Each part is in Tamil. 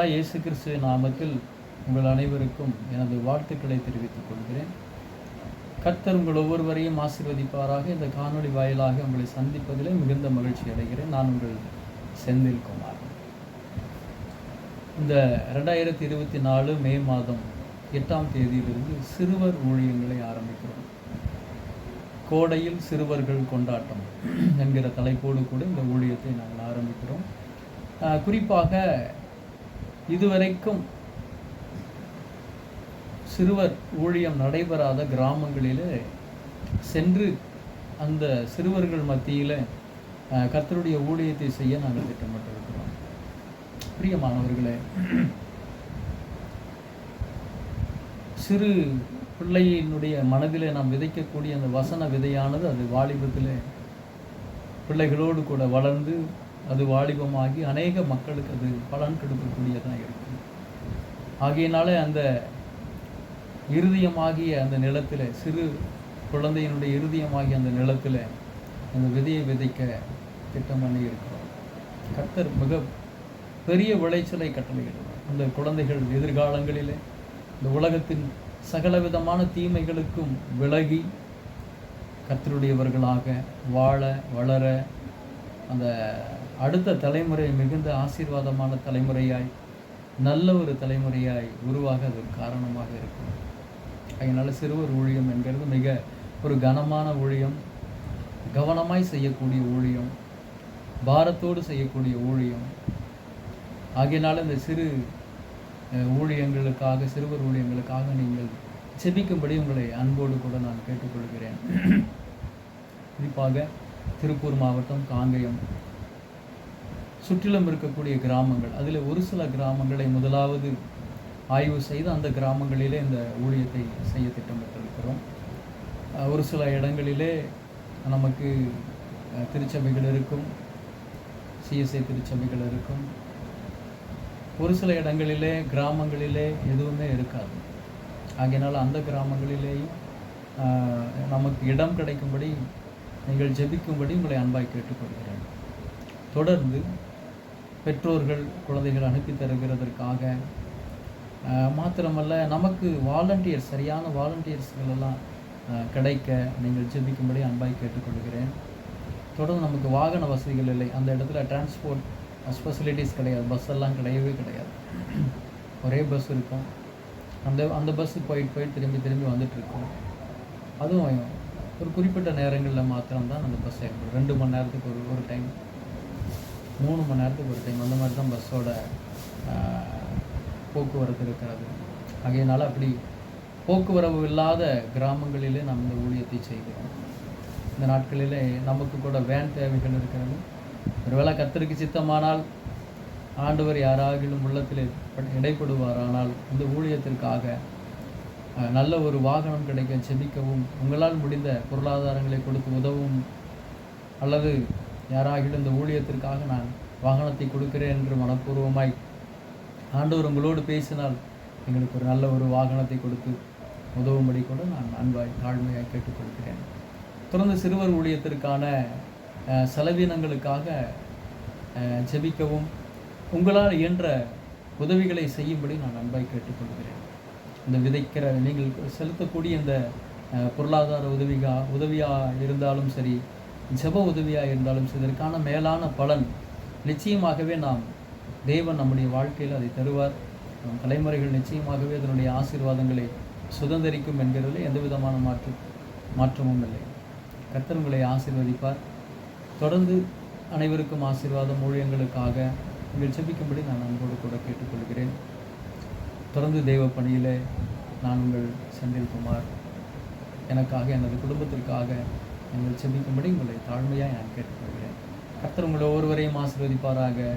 ஆண்டவராய் இயேசு கிறிஸ்துவின் நாமத்தில் உங்கள் அனைவருக்கும் எனது வாழ்த்துக்களை தெரிவித்துக் கொள்கிறேன். கர்த்தர் உங்கள் ஒவ்வொருவரையும் ஆசீர்வதிப்பாராக. இந்த காணொளி வாயிலாக உங்களை சந்திப்பதிலே மிகுந்த மகிழ்ச்சி அடைகிறேன். நான் உங்கள் செந்தில்குமார். இந்த 2024 மே மாதம் 8ஆம் தேதியிலிருந்து சிறுவர் ஊழியங்களை ஆரம்பிக்கிறோம். கோடையில் சிறுவர்கள் கொண்டாட்டம் என்கிற தலைப்போடு கூட இந்த ஊழியத்தை நாங்கள் ஆரம்பிக்கிறோம். குறிப்பாக இதுவரைக்கும் சிறுவர் ஊழியம் நடைபெறாத கிராமங்களிலே சென்று அந்த சிறுவர்கள் மத்தியில் கர்த்தருடைய ஊழியத்தை செய்ய நாங்கள் திட்டமிட்டிருக்கிறோம். பிரியமானவர்களே, சிறு பிள்ளையினுடைய மனதிலே நாம் விதைக்கக்கூடிய அந்த வசன விதையானது அது வாலிபத்தில் பிள்ளைகளோடு கூட வளர்ந்து அது வாலிபமாகி அநேக மக்களுக்கு அது பலன் கொடுக்கக்கூடியதாக இருக்கும். ஆகையினாலே அந்த இருதயமாகிய அந்த நிலத்தில், சிறு குழந்தையினுடைய இருதயமாகிய அந்த நிலத்தில் அந்த விதையை விதைக்க திட்டம் பண்ணி இருக்கிறோம். கர்த்தர் மிக பெரிய விளைச்சலை கட்டளையிடுவார். அந்த குழந்தைகள் எதிர்காலங்களிலே இந்த உலகத்தின் சகலவிதமான தீமைகளுக்கும் விலகி கர்த்தருடையவர்களாக வாழ வளர அந்த அடுத்த தலைமுறை மிகுந்த ஆசீர்வாதமான தலைமுறையாய், நல்ல ஒரு தலைமுறையாய் உருவாக அது காரணமாக இருக்கும். அதனால் சிறுவர் ஊழியம் என்கிறது மிக ஒரு கனமான ஊழியம், கவனமாய் செய்யக்கூடிய ஊழியம், பாரத்தோடு செய்யக்கூடிய ஊழியம். ஆகையினால இந்த சிறு ஊழியங்களுக்காக, சிறுவர் ஊழியங்களுக்காக நீங்கள் செபிக்கும்படி உங்களை அன்போடு கூட நான் கேட்டுக்கொள்கிறேன். குறிப்பாக திருப்பூர் மாவட்டம், காங்கயம் சுற்றிலும் இருக்கக்கூடிய கிராமங்கள், அதில் ஒரு சில கிராமங்களை முதலாவது ஆய்வு செய்து அந்த கிராமங்களிலே இந்த ஊழியத்தை செய்ய திட்டமிட்டிருக்கிறோம். ஒரு சில இடங்களிலே நமக்கு திருச்சபைகள் இருக்கும், சிஎஸ்ஐ திருச்சபைகள் இருக்கும். ஒரு சில இடங்களிலே கிராமங்களிலே எதுவுமே இருக்காது. ஆகையினால் அந்த கிராமங்களிலேயும் நமக்கு இடம் கிடைக்கும்படி நீங்கள் ஜெபிக்கும்படி உங்களை அன்பாய் கேட்டுக்கொள்கிறேன். தொடர்ந்து பெற்றோர்கள் குழந்தைகள் அனுப்பி தருகிறதற்காக மாத்திரமல்ல, நமக்கு வாலண்டியர்ஸ், சரியான வாலண்டியர்ஸ்கள் எல்லாம் கிடைக்க நீங்கள் ஜெபிக்கும்படி அன்பாய் கேட்டுக்கொள்கிறேன். தொடர்ந்து நமக்கு வாகன வசதிகள் இல்லை, அந்த இடத்துல டிரான்ஸ்போர்ட் ஃபெசிலிட்டிஸ் கிடையாது, பஸ் எல்லாம் கிடையவே கிடையாது. ஒரே பஸ் இருக்கும், அந்த பஸ்ஸு போயிட்டு திரும்பி வந்துட்டுருக்கோம். அதுவும் ஒரு குறிப்பிட்ட நேரங்களில் மாத்திரம்தான் அந்த பஸ் செயல்படும். 2 மணி நேரத்துக்கு ஒரு டைம், 3 மணி நேரத்துக்கு ஒரு டைம், அந்த மாதிரி தான் பஸ்ஸோட போக்குவரத்து இருக்கிறது. ஆகையினால அப்படி போக்குவரவு இல்லாத கிராமங்களிலே நாம் இந்த ஊழியத்தை செய்கிறோம். இந்த நாட்களிலே நமக்கு கூட வேன் தேவைகள் இருக்கிறது. ஒருவேளை கர்த்தருக்கு சித்தமானால், ஆண்டவர் யாராகிலும் உள்ளத்தில் இடைப்படுவாரானால் இந்த ஊழியத்திற்காக நல்ல ஒரு வாகனம் கிடைக்க செபிக்கவும், உங்களால் முடிந்த பொருளாதாரங்களை கொடுத்து உதவும், அல்லது யாராகிலும் இந்த ஊழியத்திற்காக நான் வாகனத்தை கொடுக்கிறேன் என்று மனப்பூர்வமாய் ஆண்டவர் உங்களோடு பேசினால் எங்களுக்கு ஒரு நல்ல ஒரு வாகனத்தை கொடுத்து உதவும்படி கூட நான் அன்பாய் தாழ்மையாய் கேட்டுக்கொள்கிறேன். தொடர்ந்து சிறுவர் ஊழியத்திற்கான செலவினங்களுக்காக ஜெபிக்கவும், உங்களால் இயன்ற உதவிகளை செய்யும்படி நான் அன்பாய் கேட்டுக்கொள்கிறேன். இந்த விதைக்கிற நீங்கள் செலுத்தக்கூடிய இந்த பொருளாதார உதவியாக இருந்தாலும் சரி, ஜெப உதவியாக இருந்தாலும் சரி, இதற்கான மேலான பலன் நிச்சயமாகவே தேவன் நம்முடைய வாழ்க்கையில் அதை தருவார். தலைமுறைகள் நிச்சயமாகவே அதனுடைய ஆசீர்வாதங்களை சுதந்திரிக்கும் என்கிறதில் எந்த விதமான மாற்றமும் இல்லை. கர்த்தர் உங்களை ஆசீர்வதிப்பார். தொடர்ந்து அனைவருக்கும் ஆசீர்வாதம் ஊழியங்களுக்காக நீங்கள் ஜெபிக்கும்படி நான் அன்போடு கூட கேட்டுக்கொள்கிறேன். தொடர்ந்து தெய்வ பணியிலே நான் உங்கள் செந்தில்குமார். எனக்காக, எனது குடும்பத்திற்காக நீங்கள் ஜெபிக்கும்படி உங்களை தாழ்மையாக நான் கேட்டுக்கொள்கிறேன். கர்த்தர் உங்களை ஒவ்வொருவரையும் ஆசீர்வதிப்பாராக.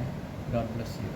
God bless you.